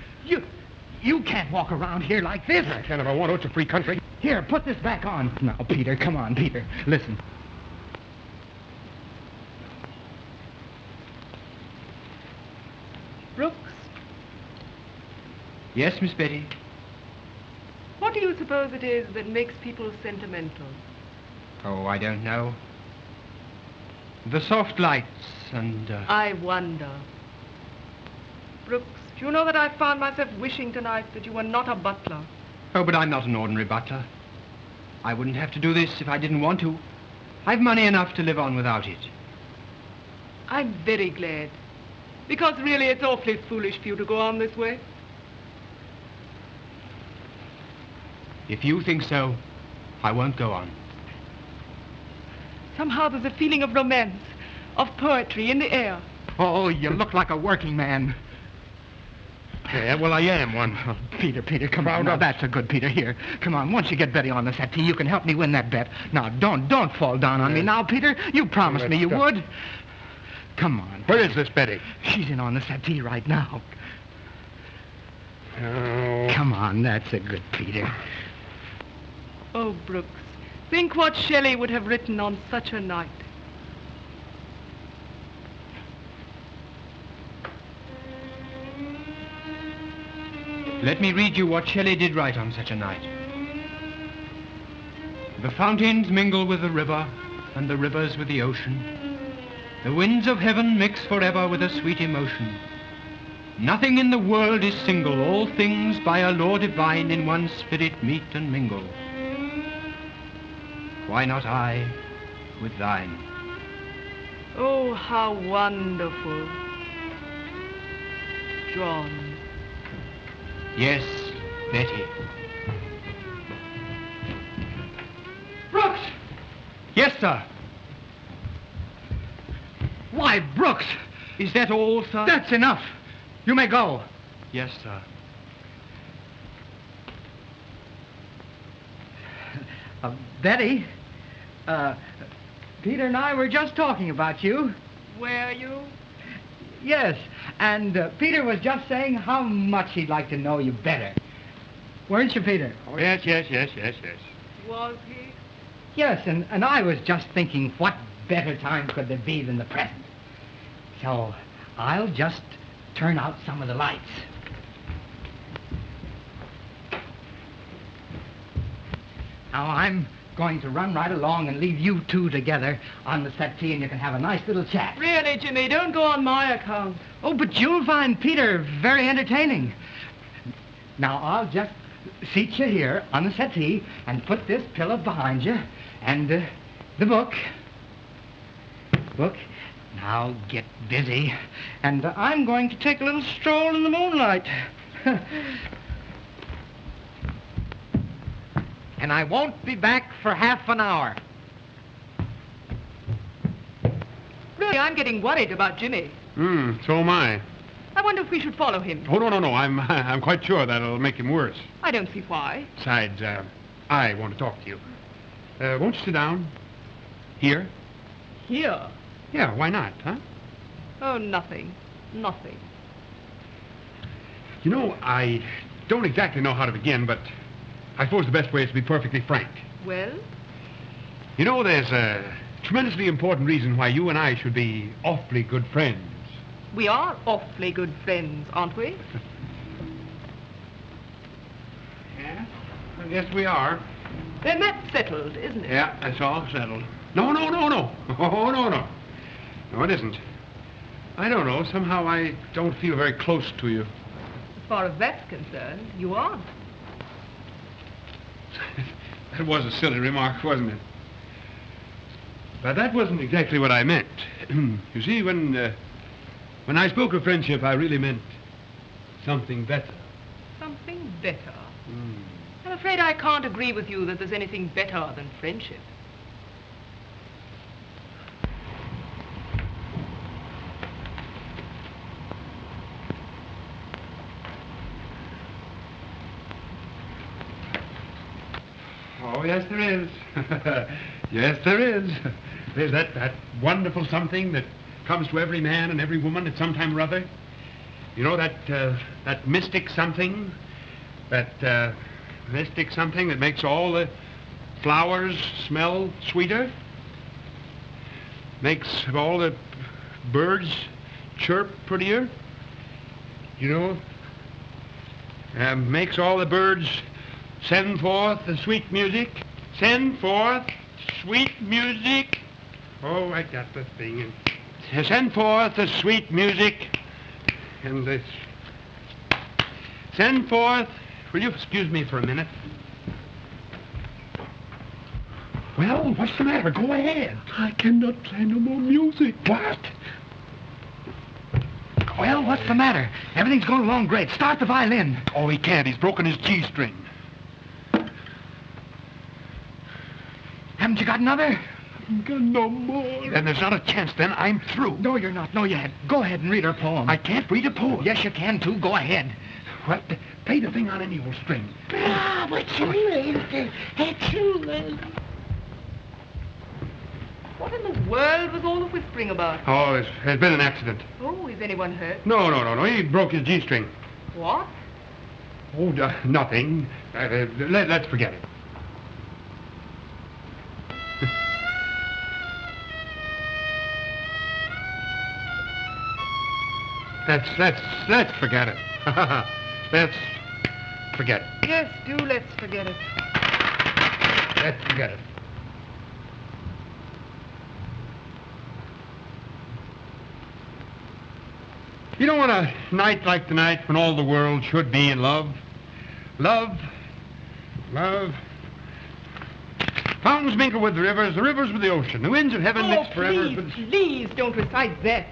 You can't walk around here like this. I can if I want to. It's a free country. Here, put this back on. Now, Peter, come on, Peter. Listen. Brooks, Yes, Miss Betty? what do you suppose it is that makes people sentimental? Oh, I don't know. The soft lights and... I wonder. Brooks, do you know that I found myself wishing tonight that you were not a butler? Oh, but I'm not an ordinary butler. I wouldn't have to do this if I didn't want to. I've money enough to live on without it. I'm very glad. Because really it's awfully foolish for you to go on this way. If you think so, I won't go on. Somehow there's a feeling of romance, of poetry in the air. Oh, you look like a working man. Yeah, well, I am one. Oh, Peter, come on. Now, that's a good Peter. Here, come on. Once you get Betty on the settee, you can help me win that bet. Now, don't fall down on me now, Peter. You promised me you would. Come on. Where is this Betty? She's in on the settee right now. Oh. Come on, that's a good Peter. Oh, Brooks, think what Shelley would have written on such a night. Let me read you what Shelley did write on such a night. The fountains mingle with the river, and the rivers with the ocean. The winds of heaven mix forever with a sweet emotion. Nothing in the world is single, all things by a law divine in one spirit meet and mingle. Why not I with thine? Oh, how wonderful. John. Yes, Betty. Brooks! Yes, sir. Why, Brooks! Is that all, sir? That's enough. You may go. Yes, sir. Betty, Peter and I were just talking about you. Were you? Yes, and Peter was just saying how much he'd like to know you better. Weren't you, Peter? Oh, yes. Was he? Yes, and I was just thinking what better time could there be than the present. So I'll just turn out some of the lights. Now I'm going to run right along and leave you two together on the settee, and you can have a nice little chat. Really, Jimmy, don't go on my account. Oh, but you'll find Peter very entertaining. Now, I'll just seat you here on the settee and put this pillow behind you and the book. Now, get busy. And I'm going to take a little stroll in the moonlight. And I won't be back for half an hour. Really, I'm getting worried about Jimmy. So am I. I wonder if we should follow him. Oh, no. I'm quite sure that'll make him worse. I don't see why. Besides, I want to talk to you. Won't you sit down? Here? Here? Yeah, why not, huh? Oh, nothing. You know, I don't exactly know how to begin, but I suppose the best way is to be perfectly frank. Well? You know, there's a tremendously important reason why you and I should be awfully good friends. We are awfully good friends, aren't we? Yeah, I guess we are. Then that's settled, isn't it? Yeah, that's all settled. No. Oh, no. No, it isn't. I don't know. Somehow I don't feel very close to you. As far as that's concerned, you aren't. That was a silly remark, wasn't it? But that wasn't exactly what I meant. You see, when I spoke of friendship, I really meant something better. Something better? I'm afraid I can't agree with you that there's anything better than friendship. Oh, yes, there is. Yes, there is. There's that wonderful something that comes to every man and every woman at some time or other. You know that mystic something? That mystic something that makes all the flowers smell sweeter? Makes all the birds chirp prettier? You know? Makes all the birds send forth the sweet music. Send forth sweet music. Oh, I got the thing. Send forth the sweet music. And this. Send forth. Will you excuse me for a minute? Well, what's the matter? Go ahead. I cannot play no more music. What? Well, what's the matter? Everything's going along great. Start the violin. Oh, he can't. He's broken his G string. Haven't you got another? Got no more. Then there's not a chance. Then I'm through. No, you're not. No, you had. Go ahead and read her poem. I can't read a poem. Yes, you can, too. Go ahead. Well, play the thing on any old string. What in the world was all the whispering about? Oh, there's been an accident. Oh, is anyone hurt? No. He broke his G string. What? Oh, nothing. Let's forget it. Let's forget it. Let's forget it. Yes, do let's forget it. Let's forget it. You know, on a night like tonight when all the world should be in love, love, fountains mingle with the rivers with the ocean, the winds of heaven mix forever. Please don't recite that.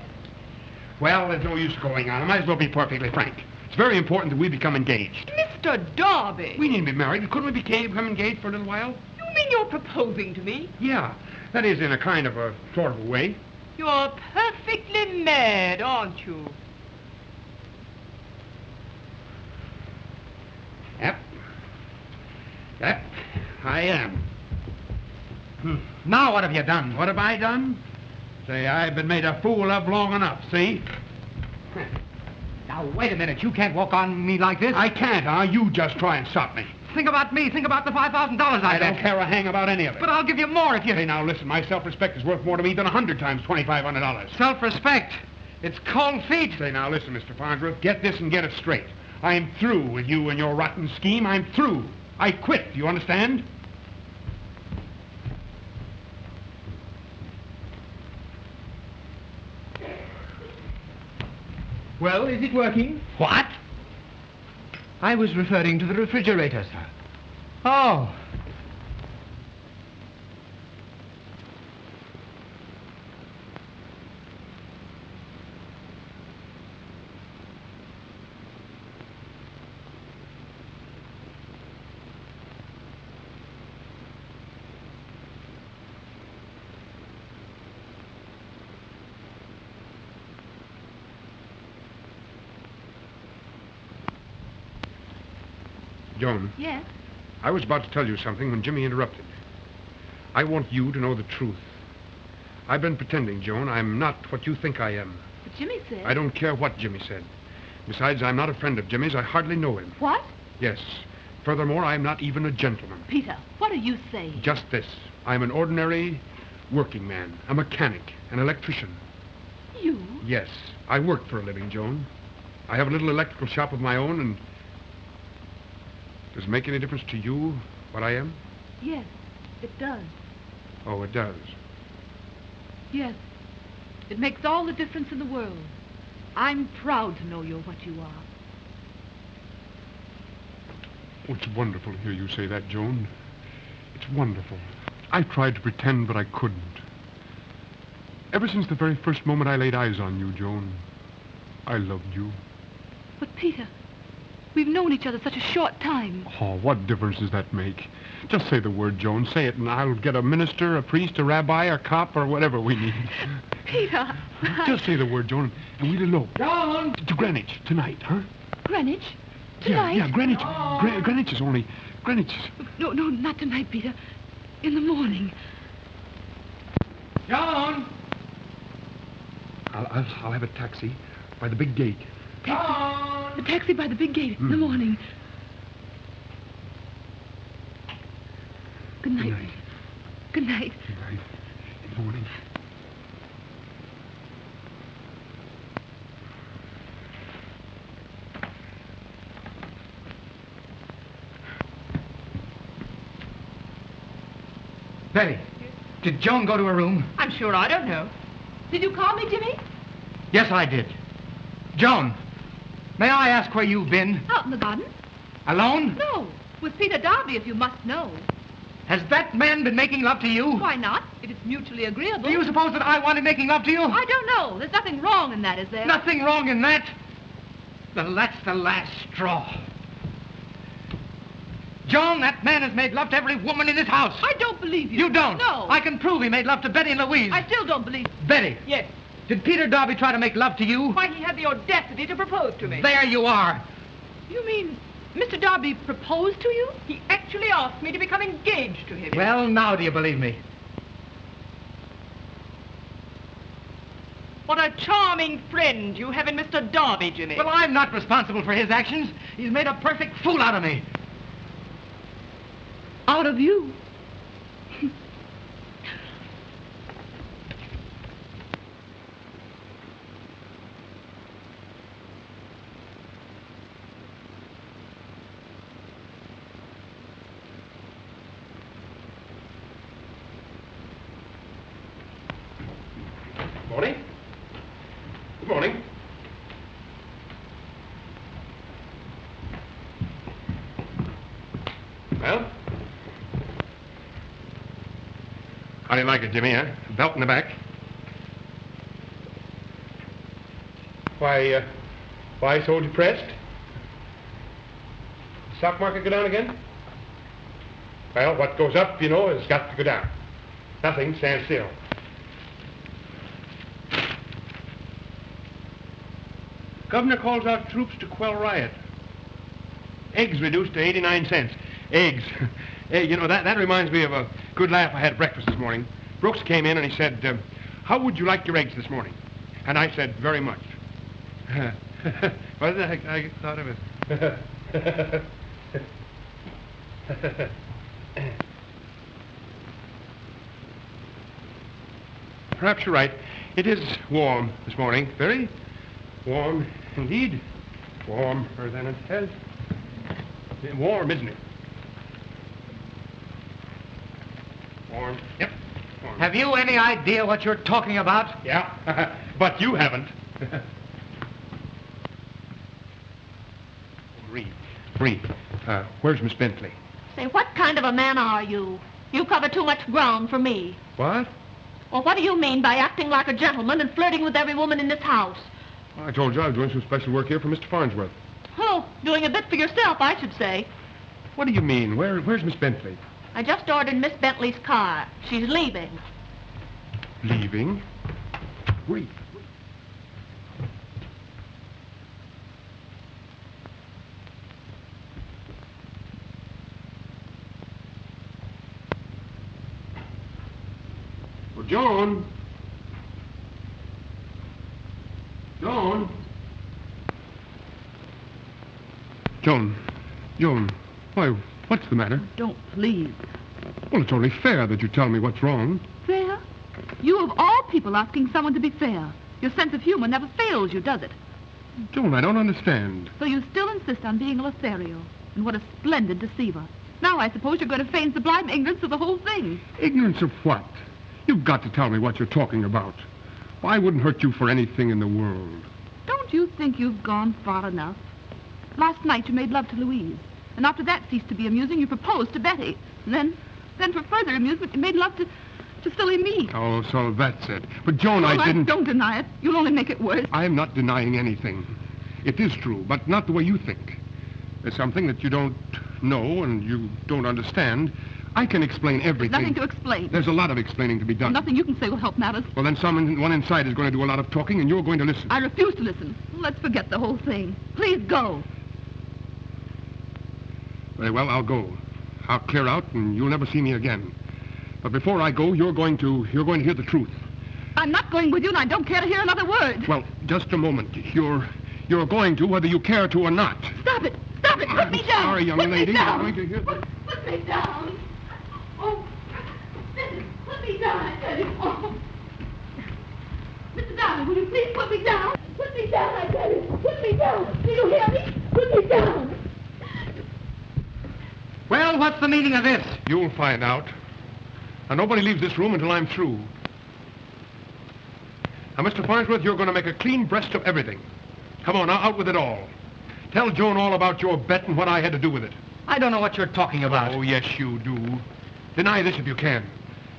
Well, there's no use going on. I might as well be perfectly frank. It's very important that we become engaged. Mr. Darby. We needn't be married. Couldn't we become engaged for a little while? You mean you're proposing to me? Yeah, that is in a kind of a sort of a way. You're perfectly mad, aren't you? Yep, I am. Now what have you done? What have I done? Say, I've been made a fool of long enough, see? Now, wait a minute. You can't walk on me like this. I can't, huh? You just try and stop me. Think about me. Think about the $5,000 I don't care a hang about any of it. But I'll give you more if you... Say, now, listen, my self-respect is worth more to me than 100 times $2,500. Self-respect. It's cold feet. Say, now, listen, Mr. Farnsworth, get this and get it straight. I'm through with you and your rotten scheme. I'm through. I quit. Do you understand? Well, is it working? What? I was referring to the refrigerator, sir. Oh. Joan. Yes? I was about to tell you something when Jimmy interrupted. I want you to know the truth. I've been pretending, Joan. I'm not what you think I am. But Jimmy said... I don't care what Jimmy said. Besides, I'm not a friend of Jimmy's. I hardly know him. What? Yes. Furthermore, I'm not even a gentleman. Peter, what are you saying? Just this. I'm an ordinary working man, a mechanic, an electrician. You? Yes. I work for a living, Joan. I have a little electrical shop of my own, and... Does it make any difference to you what I am? Yes, it does. Oh, it does. Yes. It makes all the difference in the world. I'm proud to know you're what you are. Oh, it's wonderful to hear you say that, Joan. It's wonderful. I tried to pretend, but I couldn't. Ever since the very first moment I laid eyes on you, Joan, I loved you. But, Peter, we've known each other such a short time. Oh, what difference does that make? Just say the word, Joan. Say it, and I'll get a minister, a priest, a rabbi, a cop, or whatever we need. Peter! Just say the word, Joan, and we'll elope. Joan! To Greenwich, tonight, huh? Greenwich? Tonight? Yeah, Greenwich. Greenwich is only... Greenwich. No, not tonight, Peter. In the morning. Joan! I'll have a taxi by the big gate. The taxi by the big gate in the morning. Good night. Good night. Good night. Good night. Good morning. Betty, did Joan go to her room? I'm sure I don't know. Did you call me, Jimmy? Yes, I did. Joan, may I ask where you've been? Out in the garden. Alone? No, with Peter Darby, if you must know. Has that man been making love to you? Why not, if it's mutually agreeable? Do you suppose that I wanted making love to you? I don't know. There's nothing wrong in that, is there? Nothing wrong in that. Well, that's the last straw. Joan, that man has made love to every woman in this house. I don't believe you. You don't? No. I can prove he made love to Betty and Louise. I still don't believe. Betty. Yes. Did Peter Darby try to make love to you? Why, he had the audacity to propose to me. There you are. You mean Mr. Darby proposed to you? He actually asked me to become engaged to him. Well, now do you believe me? What a charming friend you have in Mr. Darby, Jimmy. Well, I'm not responsible for his actions. He's made a perfect fool out of me. Out of you. Morning. Good morning. Well? How do you like it, Jimmy, huh? Belt in the back. Why so depressed? Stock market go down again? Well, what goes up, you know, has got to go down. Nothing stands still. Governor calls out troops to quell riot. Eggs reduced to 89 cents. Eggs. Hey, you know, that reminds me of a good laugh I had at breakfast this morning. Brooks came in and he said, how would you like your eggs this morning? And I said, very much. Well, I thought of it. Perhaps you're right. It is warm this morning. Very warm indeed. Warmer than it has. Warm, isn't it? Warm. Yep. Warm. Have you any idea what you're talking about? Yeah, but you haven't. Bree, where's Miss Bentley? Say, what kind of a man are you? You cover too much ground for me. What? Well, what do you mean by acting like a gentleman and flirting with every woman in this house? Well, I told you I was doing some special work here for Mr. Farnsworth. Oh, doing a bit for yourself, I should say. What do you mean? Where's Miss Bentley? I just ordered Miss Bentley's car. She's leaving. Leaving? Bree. Well, Joan. Joan, why, what's the matter? Don't, please. Well, it's only fair that you tell me what's wrong. Fair? You of all people asking someone to be fair. Your sense of humor never fails you, does it? Joan, I don't understand. So you still insist on being a Lothario. And what a splendid deceiver. Now I suppose you're going to feign sublime ignorance of the whole thing. Ignorance of what? You've got to tell me what you're talking about. I wouldn't hurt you for anything in the world. Don't you think you've gone far enough? Last night you made love to Louise. And after that ceased to be amusing, you proposed to Betty. And then for further amusement, you made love to silly me. Oh, so that's it. But, Joan, Oh, I didn't... Don't deny it. You'll only make it worse. I'm not denying anything. It is true, but not the way you think. There's something that you don't know and you don't understand. I can explain everything. There's nothing to explain. There's a lot of explaining to be done. Nothing you can say will help matters. Well, then someone inside is going to do a lot of talking, and you're going to listen. I refuse to listen. Let's forget the whole thing. Please go. Very well, I'll go. I'll clear out, and you'll never see me again. But before I go, you're going to hear the truth. I'm not going with you, and I don't care to hear another word. Well, just a moment. You're You're going to whether you care to or not. Stop it! Stop it! Put me down! Sorry, young Put lady. Me down. I'm going to hear this. Put me down! Oh, put me down, I tell you. Oh. Mr. Darling, will you please put me down? Put me down, I tell you. Put me down. Do you hear me? Put me down. Well, what's the meaning of this? You'll find out. And nobody leaves this room until I'm through. Now, Mr. Farnsworth, you're going to make a clean breast of everything. Come on, now, out with it all. Tell Joan all about your bet and what I had to do with it. I don't know what you're talking about. Oh, yes, you do. Deny this if you can.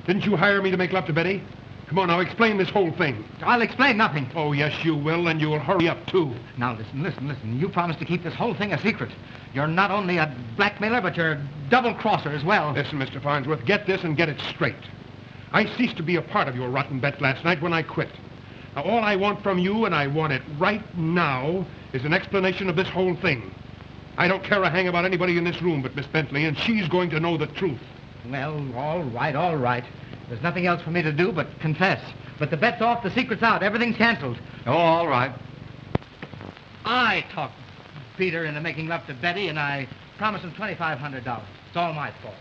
Didn't you hire me to make love to Betty? Come on, now, explain this whole thing. I'll explain nothing. Oh, yes, you will, and you'll hurry up, too. Now, listen. You promised to keep this whole thing a secret. You're not only a blackmailer, but you're a double-crosser as well. Listen, Mr. Farnsworth, get this and get it straight. I ceased to be a part of your rotten bet last night when I quit. Now, all I want from you, and I want it right now, is an explanation of this whole thing. I don't care a hang about anybody in this room but Miss Bentley, and she's going to know the truth. Well, all right. There's nothing else for me to do but confess. But the bet's off, the secret's out, everything's canceled. Oh, all right. I talked Peter into making love to Betty, and I promised him $2,500. It's all my fault.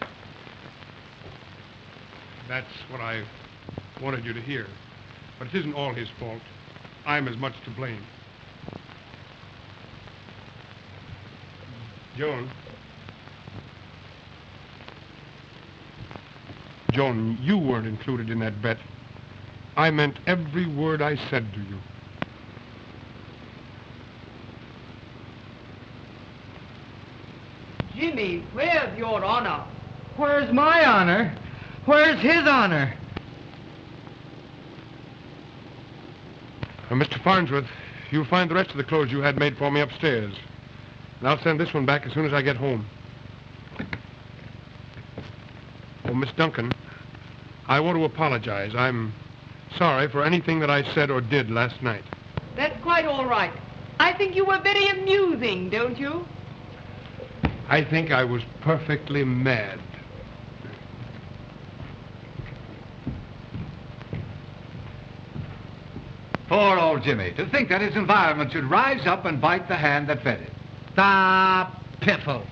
That's what I wanted you to hear. But it isn't all his fault. I'm as much to blame. Joan, you weren't included in that bet. I meant every word I said to you. Jimmy, where's your honor? Where's my honor? Where's his honor? Mr. Farnsworth, you'll find the rest of the clothes you had made for me upstairs. And I'll send this one back as soon as I get home. Oh, Miss Duncan, I want to apologize. I'm sorry for anything that I said or did last night. That's quite all right. I think you were very amusing, don't you? I think I was perfectly mad. Poor old Jimmy. To think that his environment should rise up and bite the hand that fed it. Stop, piffle.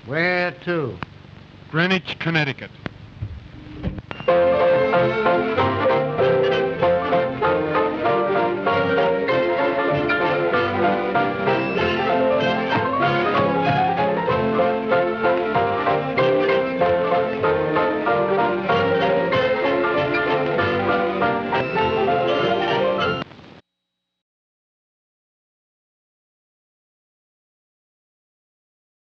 Where to? Greenwich, Connecticut.